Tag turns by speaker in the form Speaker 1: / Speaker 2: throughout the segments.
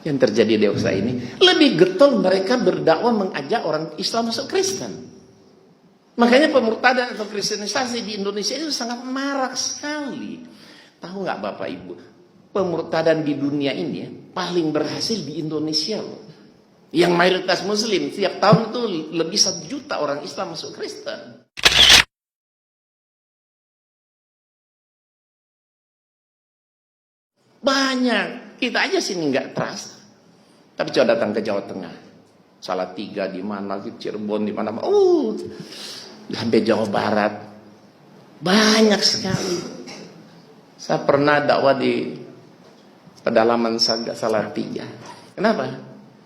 Speaker 1: yang terjadi di USA ini. Lebih getol mereka berdakwah mengajak orang Islam masuk Kristen. Makanya pemurtadan atau kristenisasi di Indonesia itu sangat marak sekali. Tahu nggak Bapak Ibu, pemurtadan di dunia ini ya, paling berhasil di Indonesia loh. Yang mayoritas Muslim, tiap tahun itu lebih 1 juta orang Islam masuk Kristen. Banyak, kita aja sini nggak trust. Tapi coba datang ke Jawa Tengah, Salatiga di mana, Cirebon di mana, sampai Jawa Barat, banyak sekali. Saya pernah dakwah di pedalaman Salatiga. Kenapa?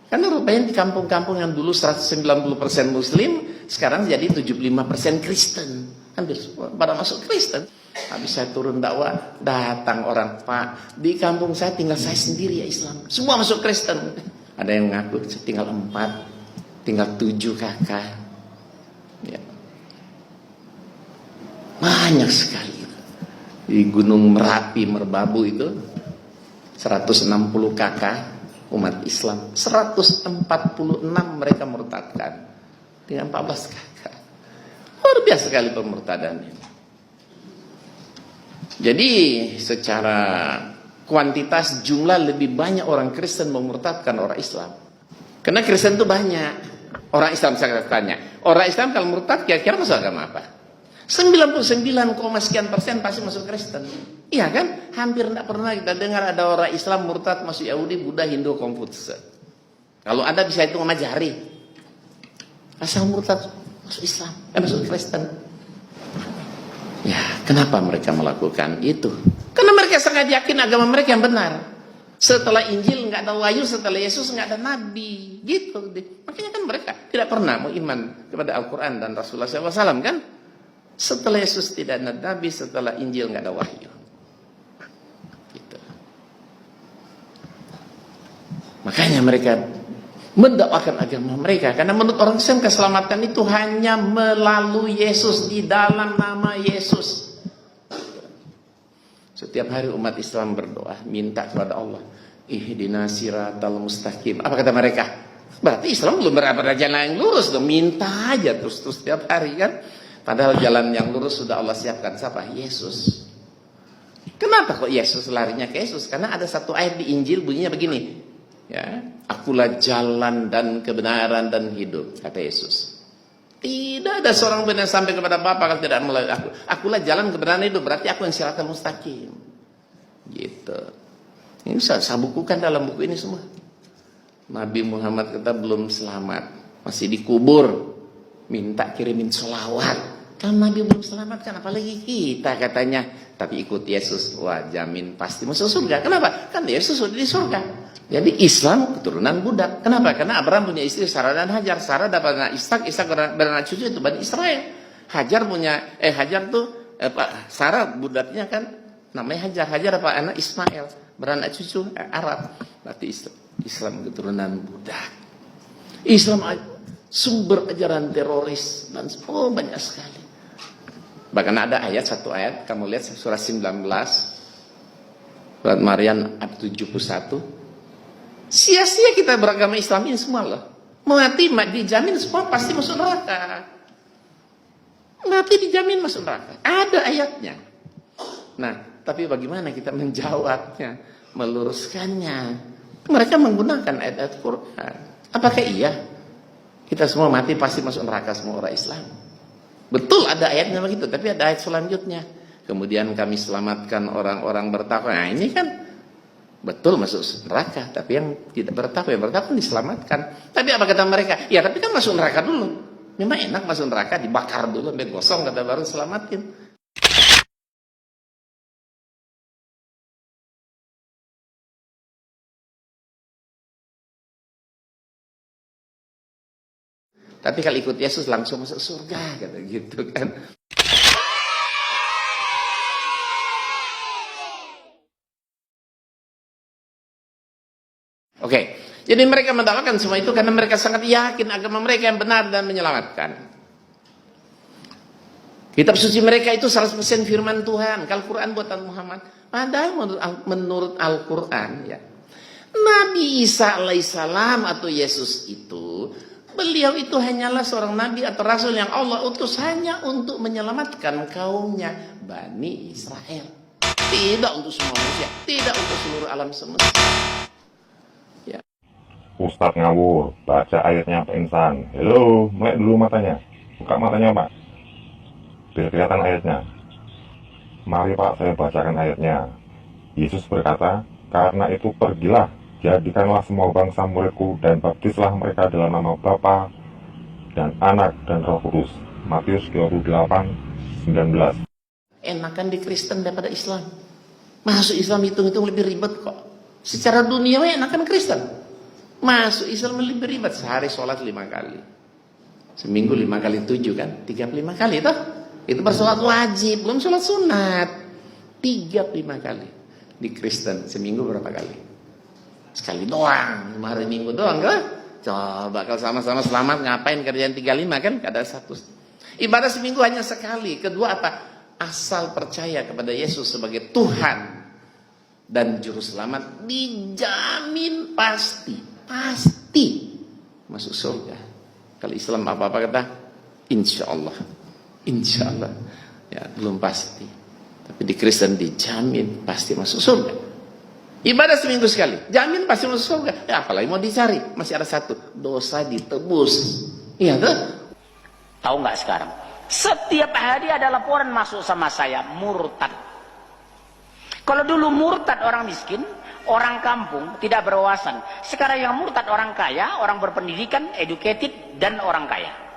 Speaker 1: Karena rupanya di kampung-kampung yang dulu 190% Muslim, sekarang jadi 75% Kristen. Hampir pada masuk Kristen. Habis saya turun dakwah, datang orang, Pak, di kampung saya tinggal saya sendiri ya Islam. Semua masuk Kristen. Ada yang ngaku tinggal 4, tinggal 7 kakak. Ya. Banyak sekali. Di Gunung Merapi, Merbabu itu 160 kakak umat Islam. 146 mereka murtadkan. Dengan 14 kakak. Luar biasa sekali pemurtadan ini. Jadi secara kuantitas jumlah lebih banyak orang Kristen memurtadkan orang Islam. Karena Kristen itu banyak. Orang Islam saya tanya, orang Islam kalau murtad kira-kira masuk agama apa? 99, sekian persen pasti masuk Kristen. Iya kan? Hampir tidak pernah kita dengar ada orang Islam murtad masuk Yahudi, Buddha, Hindu, Konfutse. Kalau ada bisa hitung sama jari. Asal murtad masuk Islam, masuk Kristen. Ya, kenapa mereka melakukan itu? Karena mereka sangat yakin agama mereka yang benar. Setelah Injil nggak ada wahyu, setelah Yesus nggak ada nabi, gitu. Makanya kan mereka tidak pernah mau iman kepada Al-Quran dan Rasulullah SAW kan? Setelah Yesus tidak ada nabi, setelah Injil nggak ada wahyu. Gitu. Makanya mereka mendakwakan agama mereka, karena menurut orang Islam keselamatan itu hanya melalui Yesus, di dalam nama Yesus. Setiap hari umat Islam berdoa, minta kepada Allah, ihdinas siratal mustaqim. Apa kata mereka? Berarti Islam belum berada jalan yang lurus dong. Minta aja terus setiap hari kan. Padahal jalan yang lurus sudah Allah siapkan. Siapa? Yesus. Kenapa kok Yesus larinya ke Yesus? Karena ada satu ayat di Injil bunyinya begini. Ya, akulah jalan dan kebenaran dan hidup, kata Yesus. Tidak ada seorang pun yang sampai kepada Bapa kalau tidak melalui aku. Akulah jalan kebenaran hidup, berarti aku yang siratal mustaqim. Gitu. Ini saya bukukan dalam buku ini semua. Nabi Muhammad kita belum selamat, masih dikubur, minta kirimin sholawat. Kan Nabi belum selamatkan, apalagi kita katanya. Tapi ikut Yesus, wah jamin pasti masuk surga. Kenapa? Kan Yesus sudah di surga. Jadi Islam keturunan budak. Kenapa? Karena Abraham punya istri Sarah dan Hajar. Sarah dapat anak Ishak, Ishak beranak cucu itu Bani Israel. Hajar punya Hajar tuh Sarah budaknya kan namanya Hajar. Hajar dapat anak Ismail, beranak cucu Arab. Berarti Islam keturunan budak. Islam sumber ajaran teroris dan banyak sekali. Bahkan ada satu ayat, kamu lihat surah 19 surat Maryam ayat 71. Sia-sia kita beragama Islam ini semua loh. Mati dijamin semua pasti masuk neraka. Mati dijamin masuk neraka. Ada ayatnya. Nah, tapi bagaimana kita menjawabnya, meluruskannya? Mereka menggunakan ayat-ayat Quran. Apakah iya kita semua mati pasti masuk neraka semua orang Islam? Betul ada ayatnya begitu, tapi ada ayat selanjutnya. Kemudian kami selamatkan orang-orang bertakwa. Nah, ini kan betul masuk neraka, tapi yang tidak bertakwa, yang bertakwa diselamatkan. Tapi apa kata mereka? Ya tapi kan masuk neraka dulu. Memang enak masuk neraka, dibakar dulu sampai gosong, kata baru selamatin. Tapi kalau ikut Yesus langsung masuk surga, kata gitu kan. Oke, jadi mereka mendakwakan semua itu karena mereka sangat yakin agama mereka yang benar dan menyelamatkan. Kitab suci mereka itu 100% firman Tuhan. Al-Quran buatan Muhammad. Padahal menurut Al-Quran ya, Nabi Nabi Isa alaihissalam atau Yesus itu, beliau itu hanyalah seorang nabi atau rasul yang Allah utus hanya untuk menyelamatkan kaumnya Bani Israel. Tidak untuk semua manusia, tidak untuk seluruh alam semesta. Ya.
Speaker 2: Ustadz ngawur, baca ayatnya Pak Insan. Halo, melek dulu matanya. Buka matanya Pak, biar kelihatan ayatnya. Mari Pak, saya bacakan ayatnya. Yesus berkata, karena itu pergilah, jadikanlah semua bangsa muridku dan baptislah mereka dalam nama Bapa dan Anak dan Roh Kudus. Matius 28:19.
Speaker 1: Enakan di Kristen daripada Islam. Masuk Islam hitung-hitung lebih ribet kok. Secara dunia enakan Kristen. Masuk Islam lebih ribet. Sehari sholat 5 kali. Seminggu 5 kali 7 kan? 35 kali toh? Itu bersolat wajib, belum sholat sunat. 35 kali. Di Kristen seminggu berapa kali? Sekali doang, 5 hari Minggu doang kan? Coba kalau sama-sama selamat ngapain kerjaan 35 kan? Ada satu. Ibadah seminggu hanya sekali. Kedua apa? Asal percaya kepada Yesus sebagai Tuhan dan Juru Selamat, dijamin pasti masuk surga. Kalau Islam apa-apa kata insya Allah ya, belum pasti. Tapi di Kristen dijamin pasti masuk surga. Ibadah seminggu sekali, jamin pasti masuk surga. Ya, apalagi mau dicari, masih ada satu, dosa ditebus. Iya tuh.
Speaker 3: Tahu nggak sekarang? Setiap hari ada laporan masuk sama saya, murtad. Kalau dulu murtad orang miskin, orang kampung, tidak berwawasan. Sekarang yang murtad orang kaya, orang berpendidikan, educated, dan orang kaya.